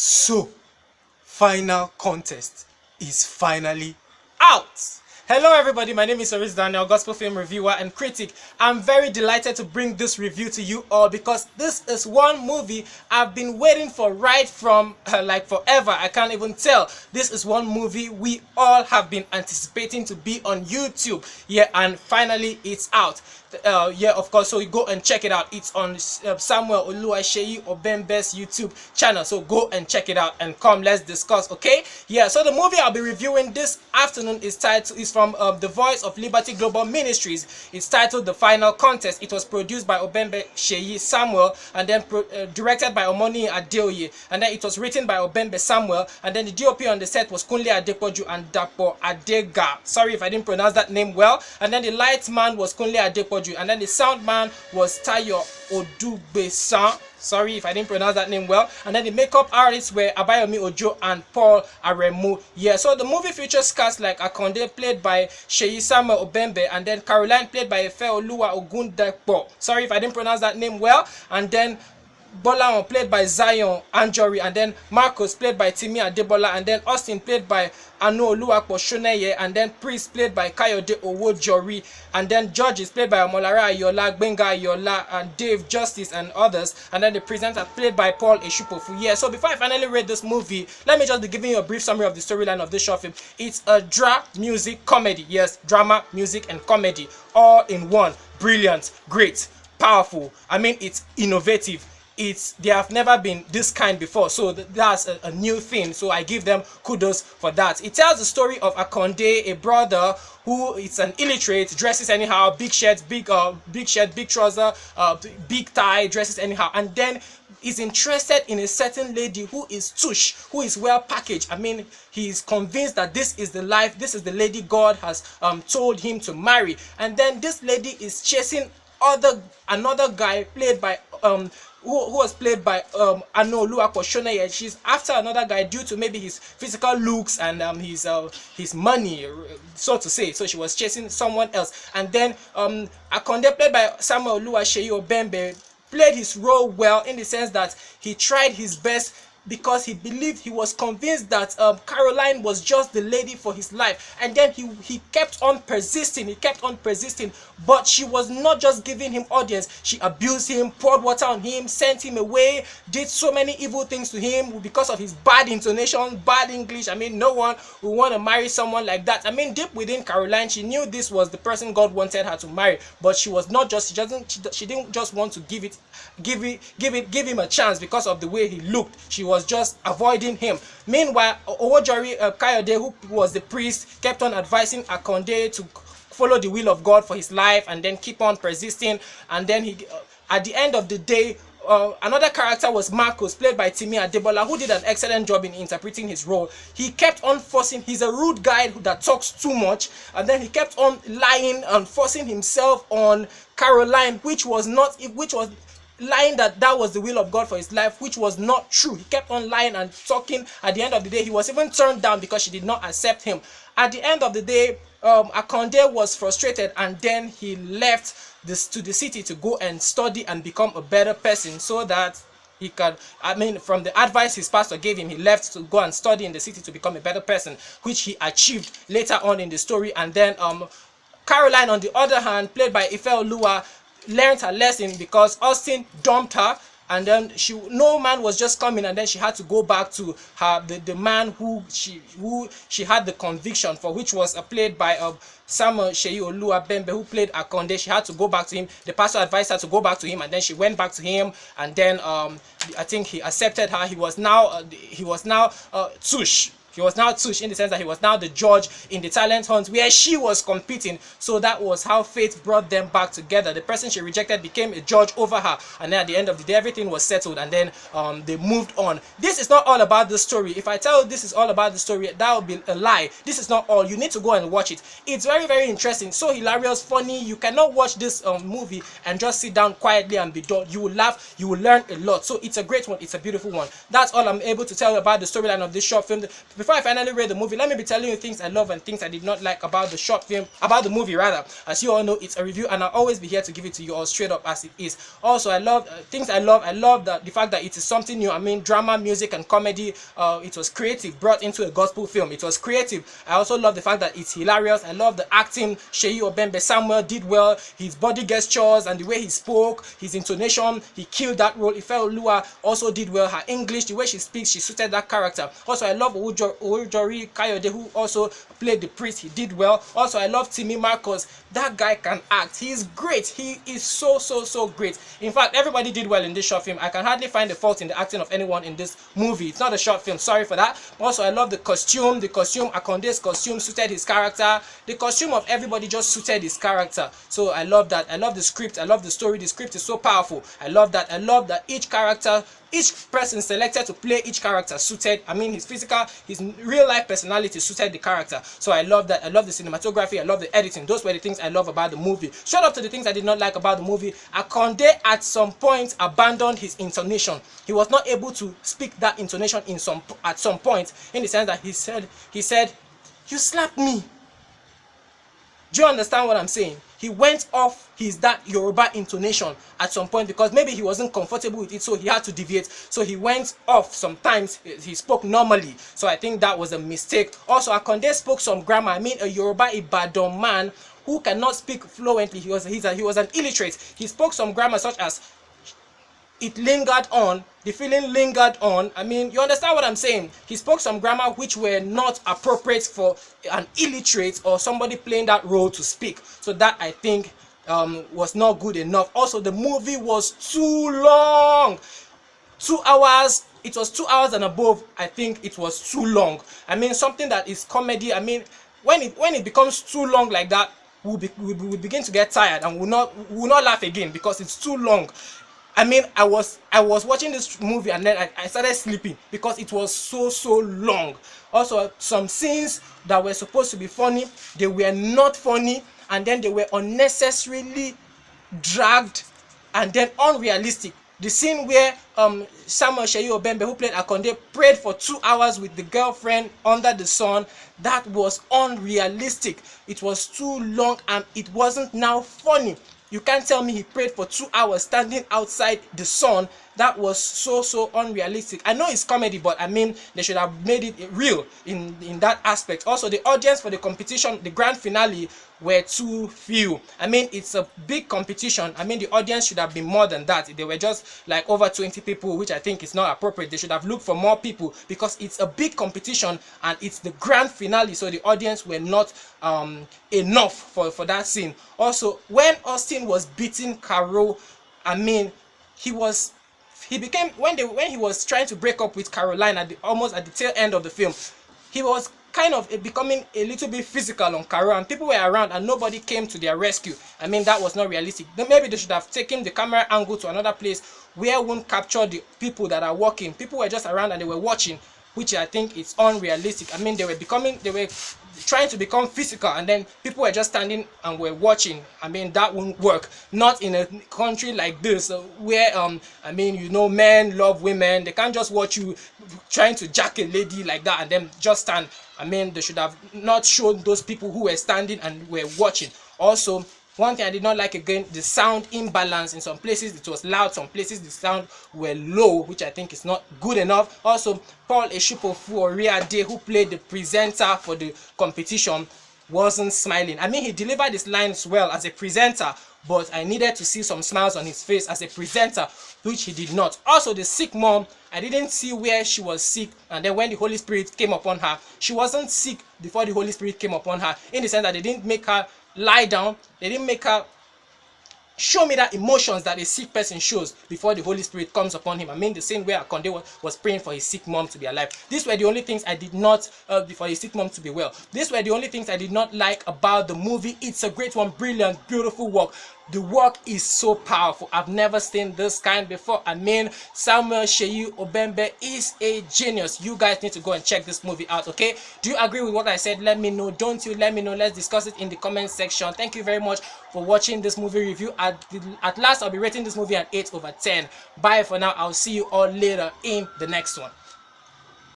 So, final contest is finally out. Hello everybody, my name is Oris Daniel, gospel film reviewer and critic. I'm very delighted to bring this review to you all because this is one movie I've been waiting for right from like forever. I can't even tell. This is one movie we all have been anticipating to be on YouTube. Yeah, and finally it's out. Yeah, of course, so you go and check it out. It's on Samuel Oluwaseyi Obembe's YouTube channel, so go and check it out and come, let's discuss. Okay, yeah, so the movie I'll be reviewing this afternoon is from the Voice of Liberty Global Ministries. It's titled The Final Contest. It was produced by Obembe Seyi Samuel and then directed by Omoni Adeoye, and then it was written by Obembe Samuel, and then the DOP on the set was Kunle Adepoju and Dapo Adega. Sorry if I didn't pronounce that name well. And then the light man was Kunle Adepoju, and then the sound man was Tayo Odugbesan. Sorry if I didn't pronounce that name well. And then the makeup artists were Abayomi Ojo and Paul Aremu. Yeah, so the movie features cast like Akonde, played by Seyi Samuel Obembe, and then Caroline, played by Efe Oluwa Ogundepo. Sorry if I didn't pronounce that name well. And then Bola, played by Zion Anjori, and then Marcos, played by Timi Adebola, and then Austin, played by Anu Oluwapo Shoneye, and then Priest, played by Kayode Owojori, and then Judges, played by Omolara Ayola, Gbenga Ayola, and Dave Justice, and others, and then the presenter, played by Paul Eshupofu. Yeah, so before I finally read this movie, let me just be giving you a brief summary of the storyline of this short film. It's a music comedy. Yes, drama, music, and comedy all in one. Brilliant, great, powerful. I mean, it's innovative. They have never been this kind before, so that's a new thing, so I give them kudos for that. It tells the story of Akonde, a brother who is an illiterate, dresses anyhow, big shirt, big trouser, big tie, dresses anyhow, and then is interested in a certain lady who is tush, who is well packaged. I mean, he is convinced that this is the life, this is the lady God has told him to marry, and then this lady is chasing another guy played by who was played by Anu Oluwapo Shoneye. She's after another guy due to maybe his physical looks and his money, so to say. So she was chasing someone else, and then Akonde, played by Samuel Oluwaseyi Obembe, played his role well in the sense that he tried his best because he believed, he was convinced that Caroline was just the lady for his life, and then he kept on persisting, but she was not just giving him audience. She abused him, poured water on him, sent him away, did so many evil things to him because of his bad intonation, bad English. I mean, no one would want to marry someone like that. I mean, deep within Caroline, she knew this was the person God wanted her to marry, but she was not just, she didn't just want to give him a chance because of the way he looked. She was just avoiding him. Meanwhile, Owojori Kayode, who was the priest, kept on advising Akonde to follow the will of God for his life and then keep on persisting. And then he, at the end of the day, another character was Marcos, played by Timi Adebola, who did an excellent job in interpreting his role. He kept on forcing, he's a rude guy that talks too much, and then he kept on lying and forcing himself on Caroline, which was lying that was the will of God for his life, which was not true. He kept on lying and talking. At the end of the day, he was even turned down because she did not accept him. At the end of the day, Akonde was frustrated, and then he left to the city to go and study and become a better person, so that he can, I mean, from the advice his pastor gave him, he left to go and study in the city to become a better person, which he achieved later on in the story. And then Caroline, on the other hand, played by Ife Oluwa, learned her lesson because Austin dumped her, and then no man was just coming, and then she had to go back to the man who she had the conviction for, which was played by Samuel Seyi Oluwabembe, who played Akonde. She had to go back to him. The pastor advised her to go back to him, and then she went back to him, and then I think he accepted her. He was now tush. He was now tush in the sense that he was now the judge in the talent hunt where she was competing. So that was how fate brought them back together. The person she rejected became a judge over her, and then at the end of the day, everything was settled, and then they moved on. This is not all about the story. If I tell you this is all about the story, that would be a lie. This is not all. You need to go and watch it. It's very, very interesting, so hilarious, funny. You cannot watch this movie and just sit down quietly and be done. You will laugh, you will learn a lot. So it's a great one, it's a beautiful one. That's all I'm able to tell you about the storyline of this short film. Before before I finally rate the movie, let me be telling you things I love and things I did not like about the short film, about the movie rather. As you all know, it's a review, and I'll always be here to give it to you all straight up as it is. Also, I love things I love. I love the fact that it is something new. I mean, drama, music, and comedy. It was creative, brought into a gospel film. It was creative. I also love the fact that it's hilarious. I love the acting. Seyi Obembe Samuel did well. His body gestures and the way he spoke, his intonation, he killed that role. Ife Oluwa also did well. Her English, the way she speaks, she suited that character. Also, I love Owojori Kayode, who also played the priest. He did well. Also, I love Timmy Marcos. That guy can act. He's great. He is so great. In fact, everybody did well in this short film. I can hardly find a fault in the acting of anyone in this movie. It's not a short film, sorry for that. Also, I love the costume. Akonde's costume suited his character. The costume of everybody just suited his character. So I love that. I love the script. I love the story. The script is so powerful. I love that. I love that each character, each person selected to play each character suited, I mean, his real life personality suited the character. So I love that. I love the cinematography. I love the editing. Those were the things I love about the movie. Straight up to the things I did not like about the movie, Akonde at some point abandoned his intonation. He was not able to speak that intonation at some point, in the sense that he said, "You slapped me." Do you understand what I'm saying? He went off that Yoruba intonation at some point because maybe he wasn't comfortable with it, so he had to deviate. So he went off. Sometimes he spoke normally. So I think that was a mistake. Also, Akonde spoke some grammar. I mean, a Yoruba Ibadan man who cannot speak fluently. He was an illiterate. He spoke some grammar such as it lingered on, the feeling lingered on. I mean, you understand what I'm saying? He spoke some grammar which were not appropriate for an illiterate or somebody playing that role to speak. So that, I think, was not good enough. Also, the movie was too long. 2 hours. It was 2 hours and above. I think it was too long. I mean, something that is comedy. I mean, when it becomes too long like that, we'll begin to get tired and we'll not laugh again because it's too long. I mean, I was watching this movie and then I started sleeping because it was so long. Also, some scenes that were supposed to be funny, they were not funny, and then they were unnecessarily dragged and then unrealistic. The scene where Samuel Seyi Obembe, who played Akonde, prayed for 2 hours with the girlfriend under the sun, that was unrealistic. It was too long and it wasn't now funny. You can't tell me he prayed for 2 hours standing outside the sun. That was so unrealistic. I know it's comedy, but I mean, they should have made it real in that aspect. Also, the audience for the competition, the grand finale, were too few. I mean, it's a big competition. I mean, the audience should have been more than that. They were just like over 20 people, which I think is not appropriate. They should have looked for more people because it's a big competition and it's the grand finale. So the audience were not enough for that scene. Also, when Austin was beating Carol, I mean, when he was trying to break up with Caroline almost at the tail end of the film, he was kind of becoming a little bit physical on Carol, and people were around and nobody came to their rescue. I mean, that was not realistic. Then maybe they should have taken the camera angle to another place where it won't capture the people that are walking. People were just around and they were watching, which I think is unrealistic. I mean, they were trying to become physical and then people were just standing and were watching. I mean, that won't work. Not in a country like this where I mean, you know, men love women. They can't just watch you trying to jack a lady like that and then just stand. I mean, they should have not shown those people who were standing and were watching. Also, one thing I did not like, again, the sound imbalance. In some places it was loud, some places the sound were low, which I think is not good enough. Also, Paul Eshipofu Oriade, who played the presenter for the competition, wasn't smiling. I mean, he delivered his lines well as a presenter, but I needed to see some smiles on his face as a presenter, which he did not. Also, the sick mom, I didn't see where she was sick, and then when the Holy Spirit came upon her, she wasn't sick before the Holy Spirit came upon her, in the sense that they didn't make her lie down, they didn't make her show me that emotions that a sick person shows before the Holy Spirit comes upon him. I mean, the same way Akonde was praying for his sick mom to be alive. These were the only things I did not, for his sick mom to be well. These were the only things I did not like about the movie. It's a great one, brilliant, beautiful work. The work is so powerful. I've never seen this kind before. I mean, Samuel Seyi Obembe is a genius. You guys need to go and check this movie out, okay? Do you agree with what I said? Let me know. Don't you? Let me know. Let's discuss it in the comment section. Thank you very much for watching this movie review. At last, I'll be rating this movie an 8/10. Bye for now. I'll see you all later in the next one.